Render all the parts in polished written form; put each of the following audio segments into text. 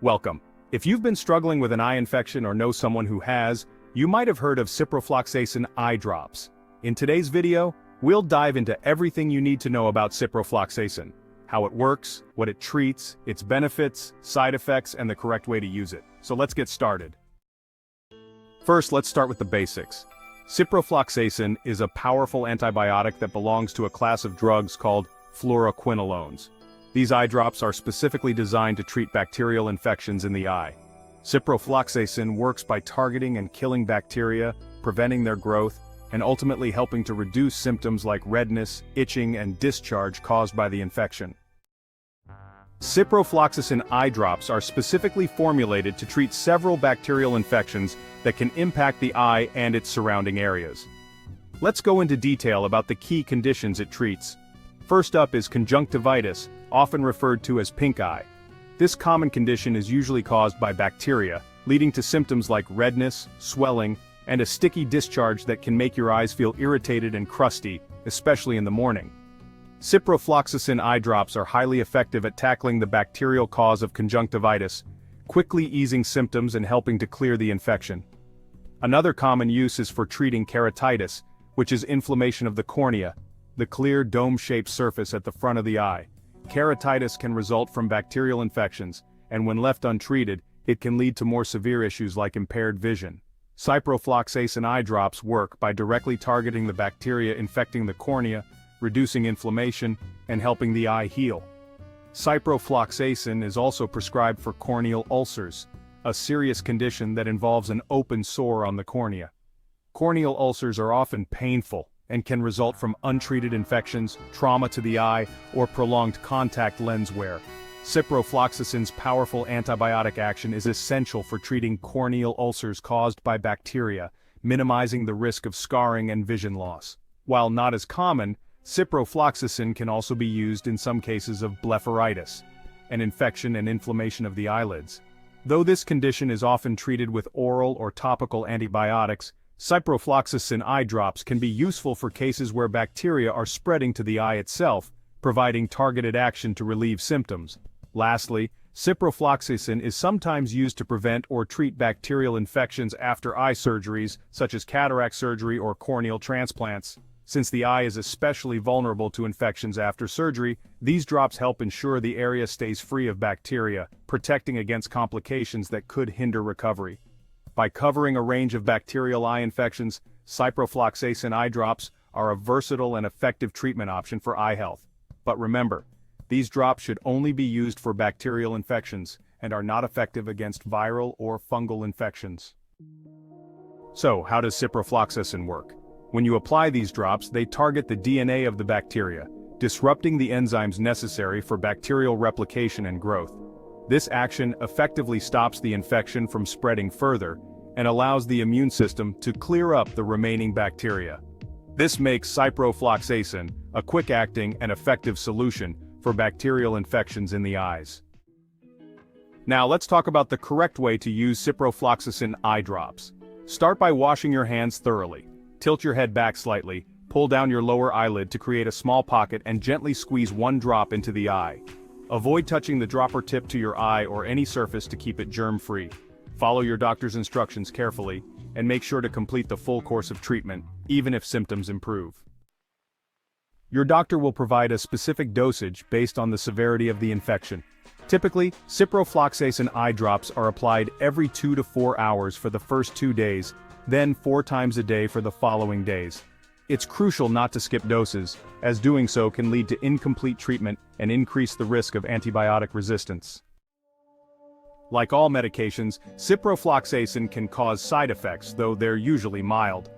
Welcome. If you've been struggling with an eye infection or know someone who has, you might have heard of ciprofloxacin eye drops. In today's video, we'll dive into everything you need to know about ciprofloxacin, how it works, what it treats, its benefits, side effects, and the correct way to use it. So let's get started. First, let's start with the basics. Ciprofloxacin is a powerful antibiotic that belongs to a class of drugs called fluoroquinolones. These eye drops are specifically designed to treat bacterial infections in the eye. Ciprofloxacin works by targeting and killing bacteria, preventing their growth, and ultimately helping to reduce symptoms like redness, itching, and discharge caused by the infection. Ciprofloxacin eye drops are specifically formulated to treat several bacterial infections that can impact the eye and its surrounding areas. Let's go into detail about the key conditions it treats. First up is conjunctivitis, often referred to as pink eye. This common condition is usually caused by bacteria, leading to symptoms like redness, swelling, and a sticky discharge that can make your eyes feel irritated and crusty, especially in the morning. Ciprofloxacin eye drops are highly effective at tackling the bacterial cause of conjunctivitis, quickly easing symptoms and helping to clear the infection. Another common use is for treating keratitis, which is inflammation of the cornea, the clear dome-shaped surface at the front of the eye. Keratitis can result from bacterial infections, and when left untreated, it can lead to more severe issues like impaired vision. Ciprofloxacin eye drops work by directly targeting the bacteria infecting the cornea, reducing inflammation, and helping the eye heal. Ciprofloxacin is also prescribed for corneal ulcers, a serious condition that involves an open sore on the cornea. Corneal ulcers are often painful and can result from untreated infections, trauma to the eye, or prolonged contact lens wear. Ciprofloxacin's powerful antibiotic action is essential for treating corneal ulcers caused by bacteria, minimizing the risk of scarring and vision loss. While not as common, ciprofloxacin can also be used in some cases of blepharitis, an infection and inflammation of the eyelids. Though this condition is often treated with oral or topical antibiotics, ciprofloxacin eye drops can be useful for cases where bacteria are spreading to the eye itself, providing targeted action to relieve symptoms. Lastly, ciprofloxacin is sometimes used to prevent or treat bacterial infections after eye surgeries, such as cataract surgery or corneal transplants. Since the eye is especially vulnerable to infections after surgery, these drops help ensure the area stays free of bacteria, protecting against complications that could hinder recovery. By covering a range of bacterial eye infections, ciprofloxacin eye drops are a versatile and effective treatment option for eye health. But remember, these drops should only be used for bacterial infections and are not effective against viral or fungal infections. So, how does ciprofloxacin work? When you apply these drops, they target the DNA of the bacteria, disrupting the enzymes necessary for bacterial replication and growth. This action effectively stops the infection from spreading further and allows the immune system to clear up the remaining bacteria. This makes ciprofloxacin a quick-acting and effective solution for bacterial infections in the eyes. Now let's talk about the correct way to use ciprofloxacin eye drops. Start by washing your hands thoroughly. Tilt your head back slightly, pull down your lower eyelid to create a small pocket and gently squeeze one drop into the eye. Avoid touching the dropper tip to your eye or any surface to keep it germ-free. Follow your doctor's instructions carefully, and make sure to complete the full course of treatment, even if symptoms improve. Your doctor will provide a specific dosage based on the severity of the infection. Typically, ciprofloxacin eye drops are applied every 2 to 4 hours for the first 2 days, then 4 times a day for the following days. It's crucial not to skip doses, as doing so can lead to incomplete treatment and increase the risk of antibiotic resistance. Like all medications, ciprofloxacin can cause side effects, though they're usually mild.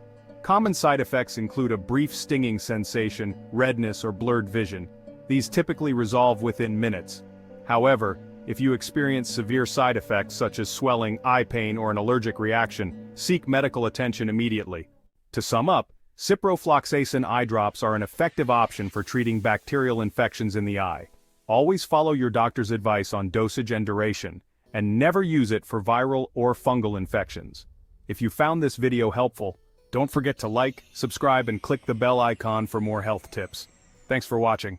Common side effects include a brief stinging sensation, redness, or blurred vision. These typically resolve within minutes. However, if you experience severe side effects such as swelling, eye pain, or an allergic reaction, seek medical attention immediately. To sum up, ciprofloxacin eye drops are an effective option for treating bacterial infections in the eye. Always follow your doctor's advice on dosage and duration, and never use it for viral or fungal infections. If you found this video helpful, don't forget to like, subscribe, and click the bell icon for more health tips. Thanks for watching.